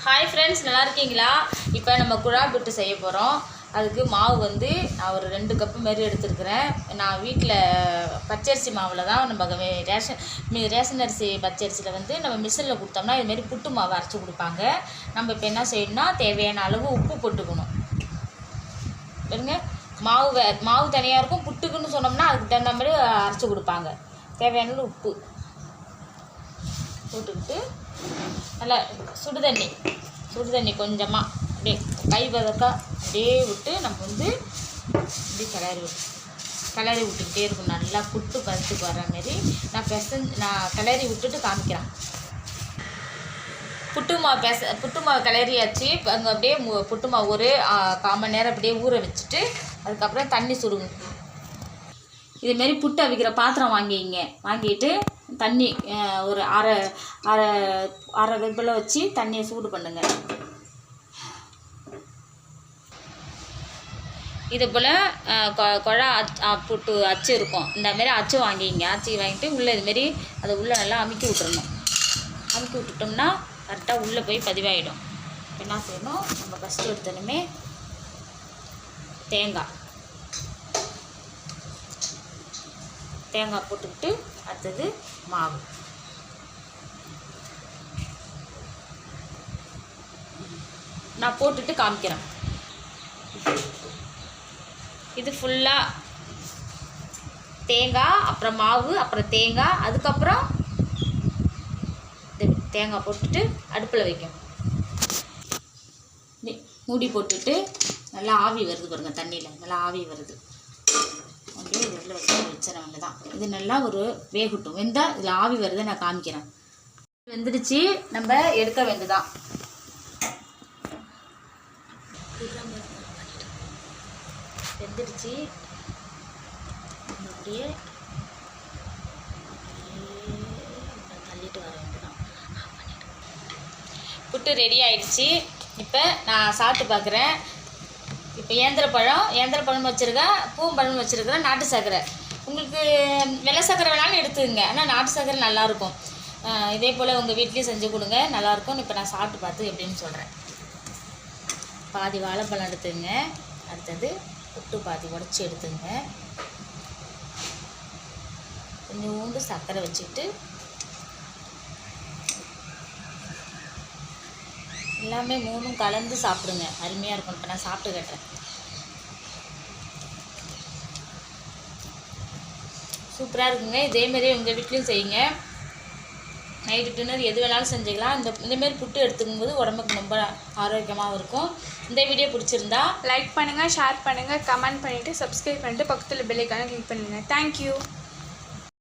Hi friends, நல்லா இருக்கீங்களா? இப்போ நம்ம குழாய் புட்டு செய்ய போகிறோம். அதுக்கு மாவு வந்து நான் ஒரு 2 கப்பு மாரி எடுத்துருக்கிறேன். நான் வீட்டில் பச்சரிசி மாவில் தான் நம்ம ரேஷன் அரிசி பச்சரிசியில் வந்து நம்ம மிஷினில் கொடுத்தோம்னா இதுமாரி புட்டு மாவு அரைச்சி கொடுப்பாங்க. நம்ம இப்போ என்ன செய்யணும்னா தேவையான அளவு உப்பு போட்டுக்கணும். பாருங்க, மாவு தனியாக இருக்கும். புட்டுக்குன்னு சொன்னோம்னா அதுக்கு தகுந்த மாதிரி அரைச்சி கொடுப்பாங்க. தேவையான உப்பு போட்டுக்கிட்டு நல்லா சுடு தண்ணி கொஞ்சமாக அப்படியே கை வதக்கா அப்படியே விட்டு நம்ம வந்து இப்படி கிளறி விட்டுக்கிட்டே இருக்கும். நல்லா புட்டு பதத்துக்கு வர்ற மாரி நான் கிளறி விட்டுட்டு காமிக்கிறேன். புட்டு மாவு கிளறியாச்சு. அங்கே அப்படியே புட்டு மாவு ஒரு 1/4 மணி நேரம் அப்படியே ஊற வச்சுட்டு அதுக்கப்புறம் தண்ணி சுடுங்க. இதுமாரி புட்டு அவிக்கிற பாத்திரம் வாங்கிட்டு தண்ணி ஒரு அரை வெப்பில் வச்சு தண்ணியை சூடு பண்ணுங்க. இது போல் குழா புட்டு அச்சு இருக்கும். இந்தமாரி அச்சு வாங்கிட்டு உள்ளே இதுமாரி அதை உள்ளே நல்லா அமுக்கி விட்டுட்டோம்னா கரெக்டாக உள்ளே போய் பதிவாயிடும். என்ன செய்யணும், நம்ம ஃபஸ்ட்டு எடுத்தோன்னே தேங்காய் போட்டுக்கிட்டு அடுத்தது மாவு நான் போட்டுட்டு காமிக்கிறேன். இது ஃபுல்லாக தேங்காய், அப்புறம் மாவு, அப்புறம் தேங்காய், அதுக்கப்புறம் தேங்காய் போட்டுட்டு அடுப்பில் வைக்கும். மூடி போட்டுட்டு நல்லா ஆவி வருது பாருங்க, தண்ணியில் நல்லா ஆவி வருது. அப்படியே இதில் வச்சிடவங்க தான். இது நல்லா ஒரு வேகட்டும். வெந்தால் இதில் ஆவி வருதை நான் காமிக்கிறேன். வெந்துடுச்சு, நம்ம எடுக்க வேண்டுதான். வெந்துடுச்சு, அப்படியே தள்ளிட்டு வர வேண்டுதான். புட்டு ரெடி ஆயிடுச்சு. இப்போ நான் சாப்பிட்டு பார்க்குறேன். இப்போ ஏந்திரப்பழம் வச்சுருக்கேன், பூம்பழம் வச்சுருக்கிறேன், நாட்டு சர்க்கரை. உங்களுக்கு வெள்ளை சர்க்கரை வேணாலும் எடுத்துக்கங்க, ஆனால் நாட்டு சர்க்கரை நல்லாயிருக்கும். இதே போல் உங்கள் வீட்லேயும் செஞ்சு கொடுங்க, நல்லாயிருக்கும். இப்போ நான் சாப்பிட்டு பார்த்து எப்படின்னு சொல்கிறேன். பாதி வாழைப்பழம் எடுத்துங்க, அடுத்தது புட்டு பாதி உடச்சி எடுத்துங்க, கொஞ்சோண்டு சர்க்கரை வச்சுக்கிட்டு எல்லாமே 3ம் கலந்து சாப்பிடுங்க. அருமையாக இருக்கும். இப்போ நான் சாப்பிட்டு கட்டுறேன். சூப்பராக இருக்குங்க. இதேமாரி உங்கள் வீட்லேயும் செய்யுங்க. நைட்டு டின்னர் எது வேணாலும் செஞ்சுக்கலாம். இந்தமாரி புட்டு எடுத்துக்கும் போது உடம்புக்கு ரொம்ப ஆரோக்கியமாகவும் இருக்கும். இந்த வீடியோ பிடிச்சிருந்தா லைக் பண்ணுங்கள், ஷேர் பண்ணுங்கள், கமெண்ட் பண்ணிவிட்டு சப்ஸ்கிரைப் பண்ணிட்டு பக்கத்தில் பெல் ஐக்கானை கிளிக் பண்ணுங்கள். தேங்க்யூ.